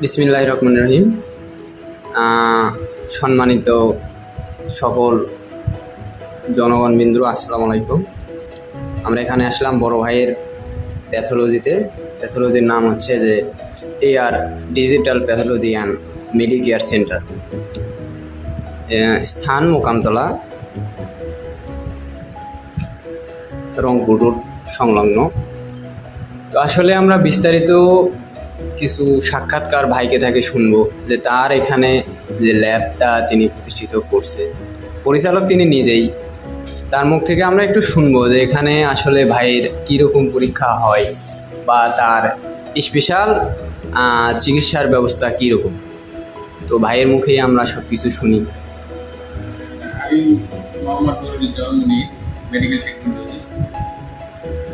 বিসমিল্লাহির রহমানির রহিম। সম্মানিত সকল জনগণবৃন্দ, আসসালামু আলাইকুম। আমরা এখানে আসলাম বড় ভাইয়ের প্যাথোলজিতে। প্যাথোলজির নাম হচ্ছে যে AR digital pathology and Medicare centre, স্থান মোকামতলা, রংপুর রোড সংলগ্ন। তো আসলে আমরা বিস্তারিত কিছু সাক্ষাৎকার ভাইকে থেকে শুনবো যে তার এখানে যে ল্যাবটা তিনি প্রতিষ্ঠিত করছে, পরিচালক তিনি নিজেই, তার মুখ থেকে আমরা একটু শুনবো যে এখানে আসলে ভাইয়ের কীরকম পরীক্ষা হয় বা তার স্পেশাল চিকিৎসার ব্যবস্থা কীরকম। তো ভাইয়ের মুখেই আমরা সব কিছু শুনি। আমি মোহাম্মদ নুরুজ্জামান মুনির, মেডিকেল টেকনোলজিস্ট,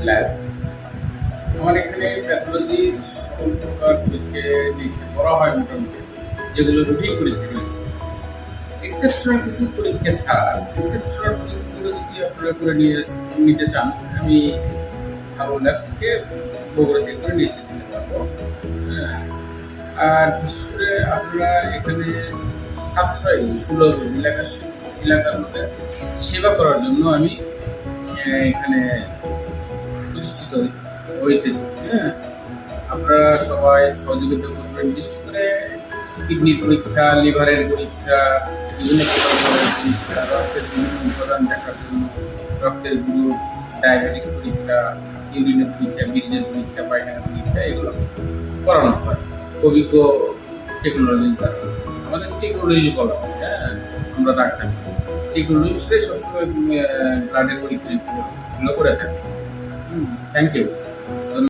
ল্যাব। আমার এখানে প্যাথোলজির সকল প্রকার পরীক্ষা করা হয় মোটামুটি, যেগুলো রুটিন পরীক্ষা রয়েছে। এক্সেপশনাল কিছু পরীক্ষা ছাড়া, এক্সেপশনাল পরীক্ষাগুলো যদি আপনারা করে নিতে চান, আমি ভালো ল্যাব থেকে বগুড়া থেকে করে নিয়ে এসে দিতে পারবো। আর বিশেষ করে আপনারা এখানে সাশ্রয়ী সুলভ এলাকার মধ্যে সেবা করার জন্য আমি এখানে প্রতিষ্ঠিত হইতেছি। আপনারা সবাই সহযোগিতা করবেন। বিশেষ করে কিডনির পরীক্ষা, লিভারের পরীক্ষা, বিভিন্ন প্রকারের পরীক্ষা, রক্তের বিভিন্ন উপাদান দেখার জন্য, রক্তের গ্রুপ, ডায়াবেটিস পরীক্ষা, ইউরিনের পরীক্ষা, বীর্যের পরীক্ষা, পায়খানা পরীক্ষা, এগুলো করানো হয় অভিজ্ঞ টেকনোলজির দ্বারা। আমাদের টেকনোলজি বলা হয়, আমরা ডাক্তার টেকনোলজিটাই সবসময় ব্লাডের পরীক্ষা করে থাকি। Thank you.